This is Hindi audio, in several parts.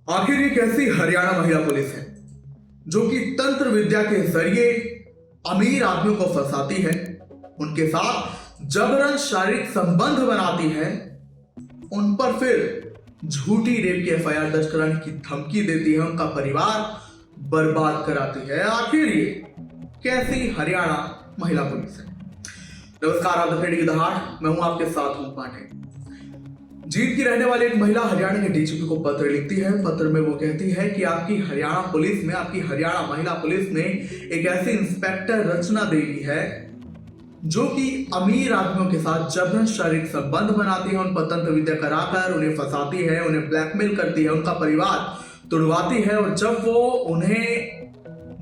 आखिर ये कैसी हरियाणा महिला पुलिस है जो कि तंत्र विद्या के जरिए अमीर आदमियों को फंसाती है, उनके साथ जबरन शारीरिक संबंध बनाती है, उन पर फिर झूठी रेप की एफआईआर दर्ज कराने की धमकी देती है, उनका परिवार बर्बाद कराती है। आखिर ये कैसी हरियाणा महिला पुलिस है? नमस्कार, आप देख रहे हैं दहाड़, मैं हूं आपके साथ हूं पांडे। जींद की रहने वाली एक महिला हरियाणा के डीजीपी को पत्र लिखती है। पत्र में वो कहती है कि आपकी हरियाणा पुलिस में, आपकी हरियाणा महिला पुलिस ने एक ऐसी इंस्पेक्टर रचना देवी है जो कि अमीर आदमियों के साथ जबरन शारीरिक संबंध बनाती है, उन पर तंत्र विद्या कराकर उन्हें फंसाती है, उन्हें ब्लैकमेल करती है, उनका परिवार तुड़वाती है, और जब वो उन्हें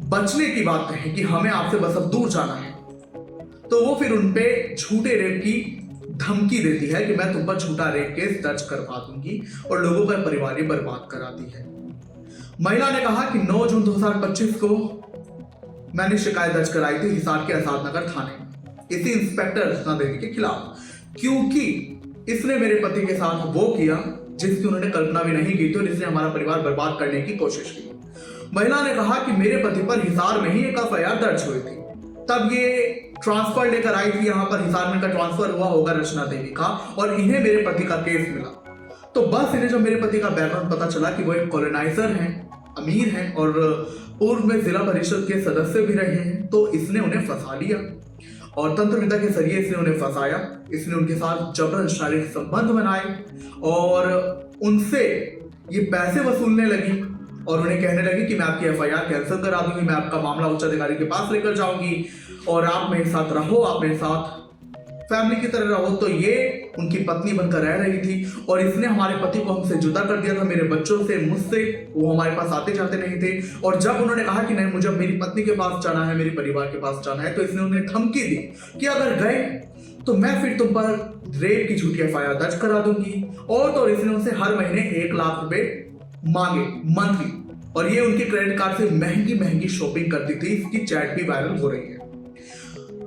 बचने की बात कहे कि हमें आपसे बस अब दूर जाना है, तो वो फिर उनपे झूठे रेप की धमकी देती है कि मैं तुम पर झूठा रेप केस दर्ज करवा दूंगी, और लोगों का परिवार ही बर्बाद कराती है। महिला ने कहा कि 9 जून 2025 को मैंने शिकायत दर्ज कराई थी हिसार के आजाद नगर थाने में इसी इंस्पेक्टर रचना देवी के खिलाफ, क्योंकि इसने मेरे पति के साथ वो किया जिसकी उन्होंने कल्पना भी नहीं की थी और इसने हमारा परिवार बर्बाद करने की कोशिश की। महिला ने कहा कि मेरे पति पर हिसार में ही एक एफआईआर दर्ज हुई थी, तब ये ट्रांसफर लेकर आई थी, यहाँ पर हिसार में का ट्रांसफर हुआ होगा रचना देवी का, और इन्हें मेरे पति का केस मिला। तो बस इन्हें जब मेरे पति का बैकग्राउंड पता चला कि वो एक कॉलोनाइजर हैं, अमीर हैं और पूर्व में जिला परिषद के सदस्य भी रहे हैं, तो इसने उन्हें फंसा लिया और तंत्र विद्या के जरिए इसने उन्हें फंसाया। इसने उनके साथ जबरन शारीरिक संबंध बनाए और उनसे ये पैसे वसूलने लगी और उन्हें कहने लगी कि मैं आपकी एफआईआर कैंसिल करा दूंगी, मैं आपका मामला उच्च अधिकारी के पास लेकर जाऊंगी और आप मेरे साथ रहो, आप मेरे साथ फैमिली की तरह रहो। तो ये उनकी पत्नी बनकर रह रही थी और इसने हमारे पति को हमसे जुदा कर दिया था, मेरे बच्चों से, मुझसे। वो हमारे पास आते जाते नहीं थे, और जब उन्होंने कहा कि नहीं मुझे मेरी पत्नी के पास जाना है, मेरे परिवार के पास जाना है, तो इसने उन्हें धमकी दी कि अगर गए तो मैं फिर तुम पर रेप की झूठी एफआईआर दर्ज करा दूंगी। और तो इसने उनसे हर महीने 1 लाख रुपए मांगे मंथली, और ये उनके क्रेडिट कार्ड से महंगी महंगी शॉपिंग करती थी। इसकी चैट भी वायरल हो रही है।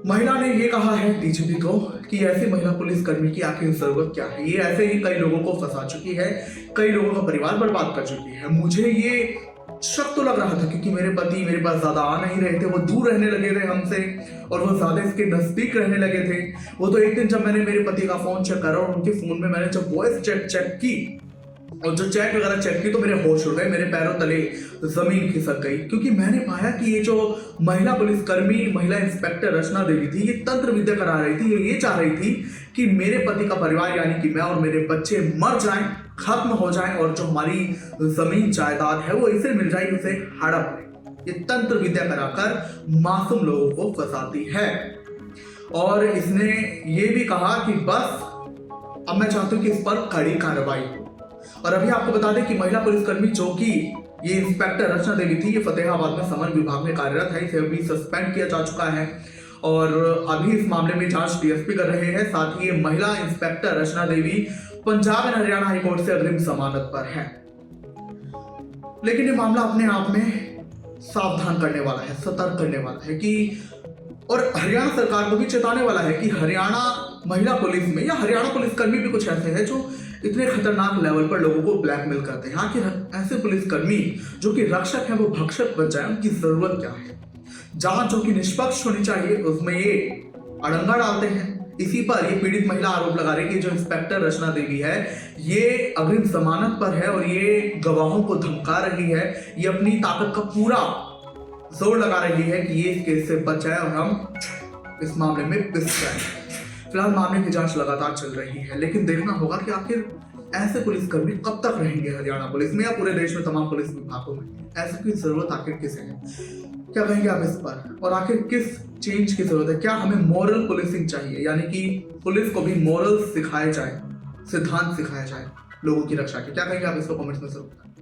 महिला ने ये कहा है डीजीपी को कि ऐसी महिला पुलिस कर्मी की आखिर जरूरत क्या है? ये ऐसे ही कई लोगों को फंसा चुकी है, कई लोगों का परिवार बर्बाद कर चुकी है। मुझे ये शक तो लग रहा था क्योंकि मेरे पति मेरे पास ज्यादा आ नहीं रहे थे, वो दूर रहने लगे थे हमसे और वो ज्यादा इसके नजदीक रहने लगे थे। वो तो एक दिन जब मैंने मेरे पति का फोन चेक करा और उनके फोन में मैंने जब वॉइस चेक की और जो चैट वगैरह चेक की, तो मेरे होश उड़ गए, मेरे पैरों तले जमीन खिसक गई, क्योंकि मैंने पाया कि ये जो महिला पुलिसकर्मी, महिला इंस्पेक्टर रचना देवी थी, ये तंत्र विद्या करा रही थी। ये चाह रही थी कि मेरे पति का परिवार यानी कि मैं और मेरे बच्चे मर जाएं, खत्म हो जाएं, और जो हमारी जमीन जायदाद है वो इसे मिल जाए, उसे हड़प ले। ये तंत्र विद्या कराकर मासूम लोगों को फंसाती है। और इसने ये भी कहा कि बस अब मैं चाहती हूँ कि इस पर कड़ी कार्रवाई हो। और अभी आपको बता दें कि महिला पुलिसकर्मी जो कि ये इंस्पेक्टर रचना देवी थी, ये फतेहाबाद में समन विभाग में कार्यरत है। इसे अभी सस्पेंड किया जा चुका है और अभी इस मामले में जांच डीएसपी कर रहे हैं। साथ ही ये महिला inspector Rachna Devi Punjab and Haryana high court से अग्रिम जमानत पर है। लेकिन ये मामला अपने आप में सावधान करने वाला है, सतर्क करने वाला है कि, और हरियाणा सरकार को भी चेताने वाला है कि हरियाणा महिला पुलिस में या हरियाणा पुलिसकर्मी भी कुछ ऐसे हैं जो इतने खतरनाक लेवल पर लोगों को ब्लैकमेल करते हैं। आखिर ऐसे पुलिसकर्मी जो कि रक्षक हैं वो भक्षक बन जाए, उनकी जरूरत क्या है? जांच जो कि निष्पक्ष होनी चाहिए, उसमें ये अड़ंगा डालते हैं। इसी पर ये पीड़ित महिला आरोप लगा रही है कि जो इंस्पेक्टर रचना देवी है ये अग्रिम जमानत पर है और ये गवाहों को धमका रही है। ये अपनी ताकत का पूरा जोर लगा रही है कि ये इस केस से बच जाए और हम इस मामले में पिस जाए। फिलहाल मामले की जांच लगातार चल रही है, लेकिन देखना होगा कि आखिर ऐसे पुलिसकर्मी कब तक रहेंगे हरियाणा पुलिस में या पूरे देश में तमाम पुलिस विभागों में। ऐसे की जरूरत आखिर किसे है? क्या कहेंगे आप इस पर? और आखिर किस चेंज की जरूरत है? क्या हमें मॉरल पुलिसिंग चाहिए, यानी कि पुलिस को भी मॉरल सिखाए जाए, सिद्धांत सिखाया जाए लोगों की रक्षा के? क्या कहेंगे आप इसको कमेंट्स में जरूर बताएं।